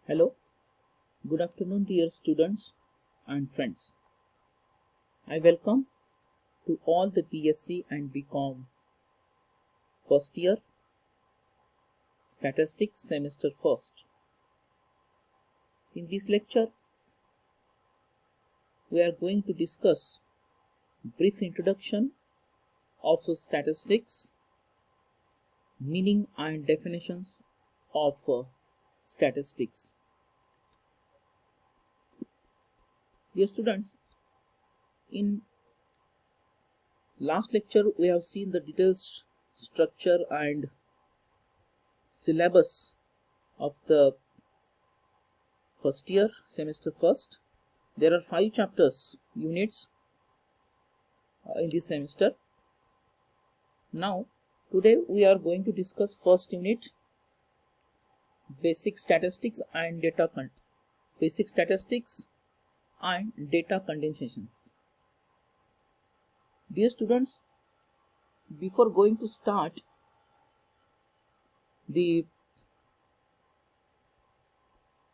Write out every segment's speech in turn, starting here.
Hello, good afternoon, dear students and friends. I welcome to all the B.Sc. and B.Com first year statistics semester first. In this lecture, we are going to discuss brief introduction of statistics, meaning and definitions of statistics. Dear students, in last lecture we have seen the detailed structure and syllabus of the first year semester first. There are 5 chapters units in this semester. Now today we are going to discuss first unit, basic statistics and data condensations. Dear students, before going to start the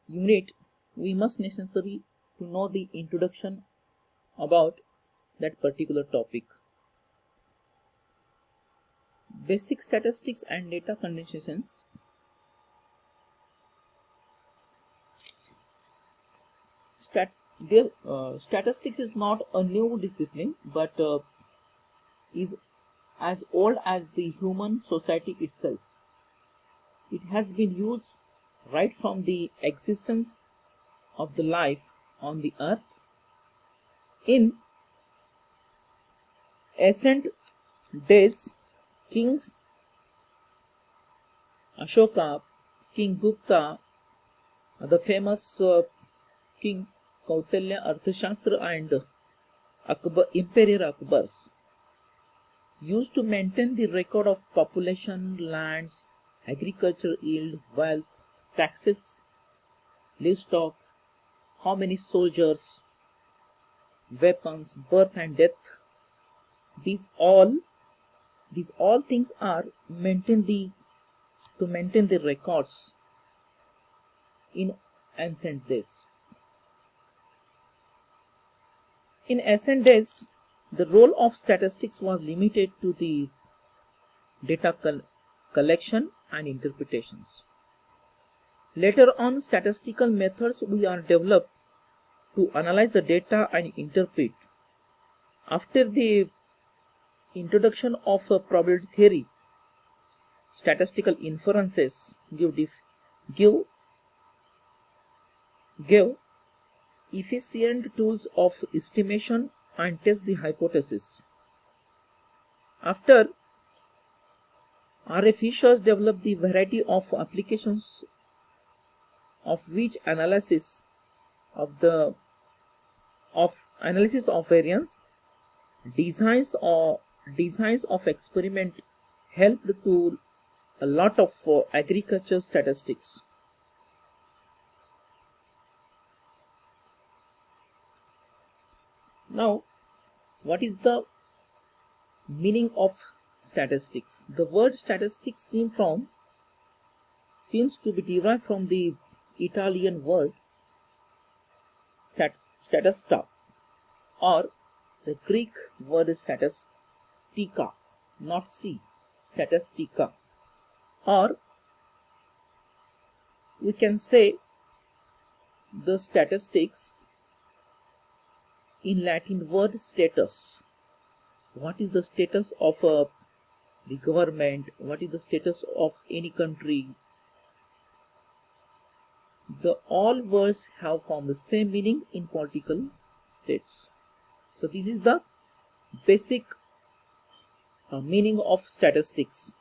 unit, we must necessarily to know the introduction about that particular topic. Basic statistics and data condensations. Statistics is not a new discipline, but is as old as the human society itself. It has been used right from the existence of the life on the earth. In ancient days, kings Ashoka, King Gupta, the famous King Kautilya Arthashastra, and Emperor Akbar used to maintain the record of population, lands, agriculture yield, wealth, taxes, livestock, how many soldiers, weapons, birth and death. These all things are to maintain the records in ancient days. In ancient days, the role of statistics was limited to the data collection and interpretations. Later on, statistical methods were developed to analyze the data and interpret. After the introduction of probability theory, statistical inferences give efficient tools of estimation and test the hypothesis. After, R.A. Fisher developed the variety of applications of which analysis of variance, designs of experiment helped to a lot of agriculture statistics. Now, what is the meaning of statistics? The word statistics seems to be derived from the Italian word statista, or the Greek word statistica, not C, statistica, or we can say the statistics in Latin word status. What is the status of the government? What is the status of any country? All words have formed the same meaning in political states. So this is the basic meaning of statistics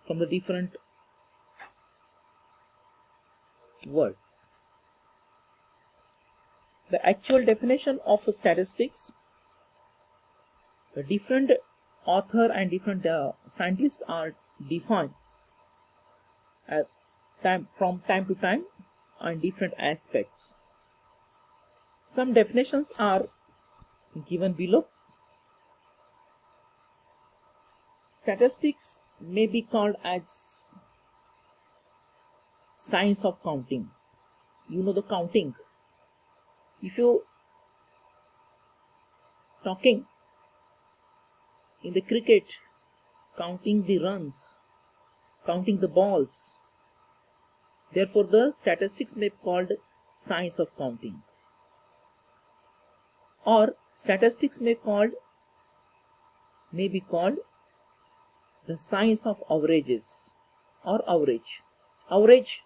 from the different words. The actual definition of statistics, the different author and different scientists are defined from time to time on different aspects. Some definitions are given below. Statistics may be called as science of counting. you know the counting. If you talking in the cricket, counting the runs, counting the balls. Therefore, the statistics may be called science of counting, or statistics may be called the science of averages or average. Average,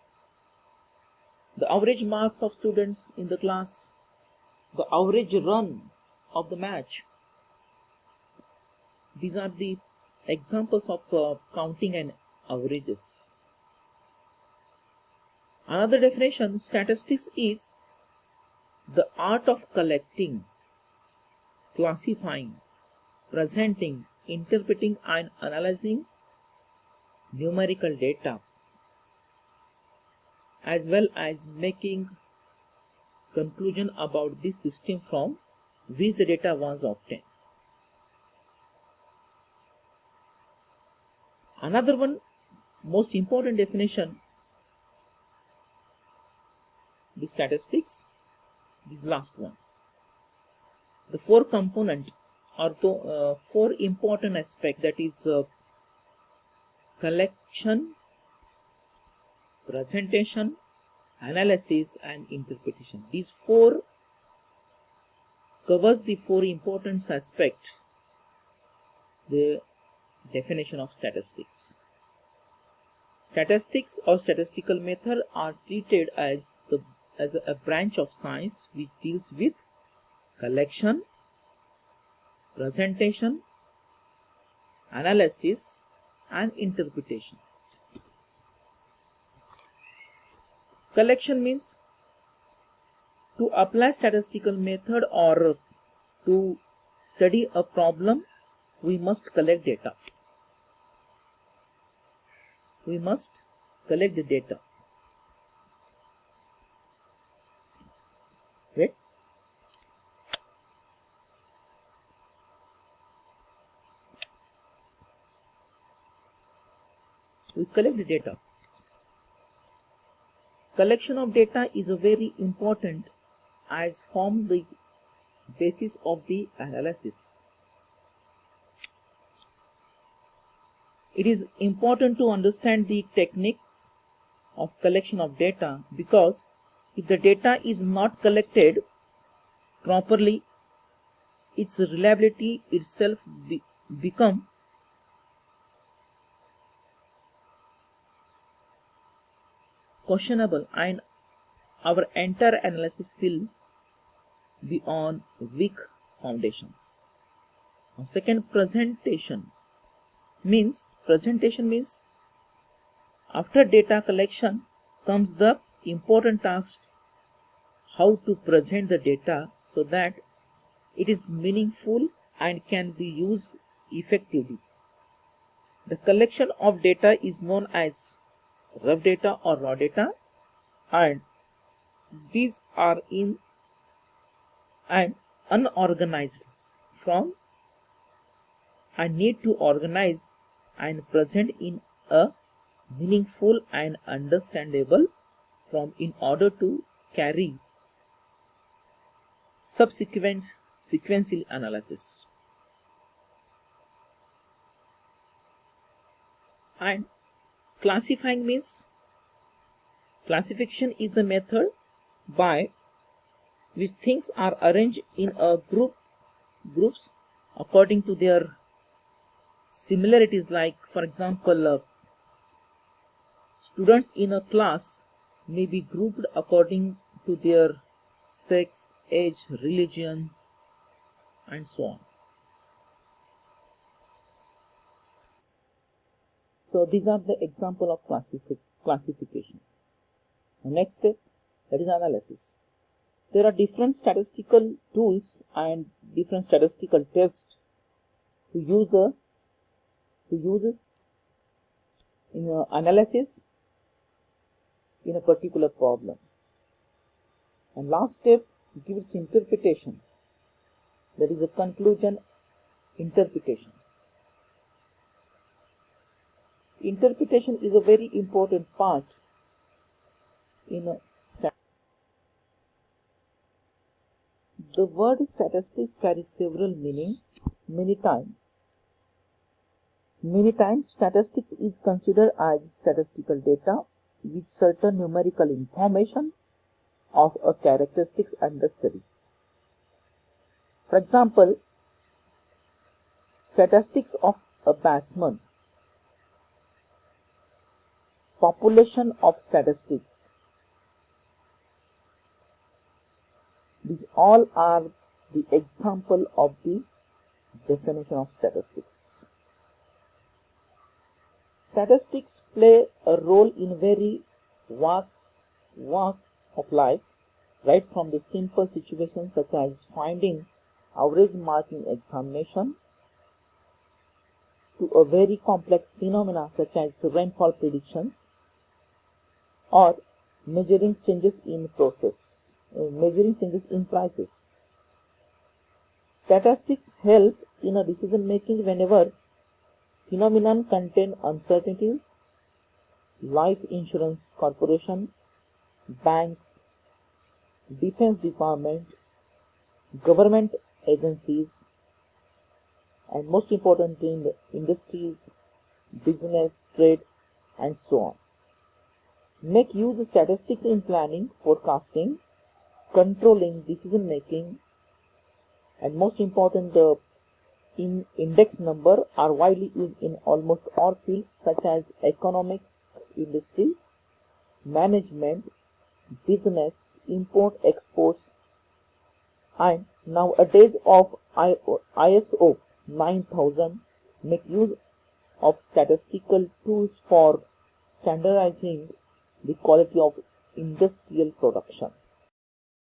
the average marks of students in the class, the average run of the match. These are the examples of counting and averages. Another definition, statistics is the art of collecting, classifying, presenting, interpreting and analyzing numerical data, as well as making conclusion about the system from which the data was obtained. Another one, most important definition, the statistics, this last one. The four component or the four important aspect, that is collection, presentation, analysis and interpretation. These four covers the four important aspects, the definition of statistics. Statistics or statistical method are treated as a branch of science which deals with collection, presentation, analysis and interpretation. Collection means to apply statistical method or to study a problem, we must collect data. We must collect the data. Right? We collect the data. Collection of data is a very important as form the basis of the analysis. It is important to understand the techniques of collection of data, because if the data is not collected properly, its reliability itself become questionable and our entire analysis will be on weak foundations. Now, second, presentation means after data collection comes the important task, how to present the data so that it is meaningful and can be used effectively. The collection of data is known as rough data or raw data, and these are in and unorganized form and need to organize and present in a meaningful and understandable form in order to carry subsequent sequential analysis. And classifying means classification is the method by which things are arranged in a groups according to their similarities. Like, for example, students in a class may be grouped according to their sex, age, religion, and so on. So these are the example of classification. The next step, that is analysis. There are different statistical tools and different statistical tests to use in analysis in a particular problem. And last step gives interpretation, that is a conclusion interpretation. Interpretation is a very important part in a The word statistics carries several meanings. Many times statistics is considered as statistical data with certain numerical information of a characteristics under study. For example, statistics of a batsman, population of statistics. These all are the example of the definition of statistics. Statistics play a role in very walk of life, right from the simple situations such as finding average mark in examination to a very complex phenomena such as rainfall predictions or measuring changes in prices. Statistics help in a decision making whenever phenomenon contain uncertainties. Life insurance corporation, banks, defense department, government agencies, and most importantly in the industries, business, trade, and so on. Make use of statistics in planning, forecasting, controlling decision making, and most important, in index number are widely used in almost all fields such as economic, industry, management, business, import, export, and nowadays of ISO 9000 make use of statistical tools for standardizing the quality of industrial production.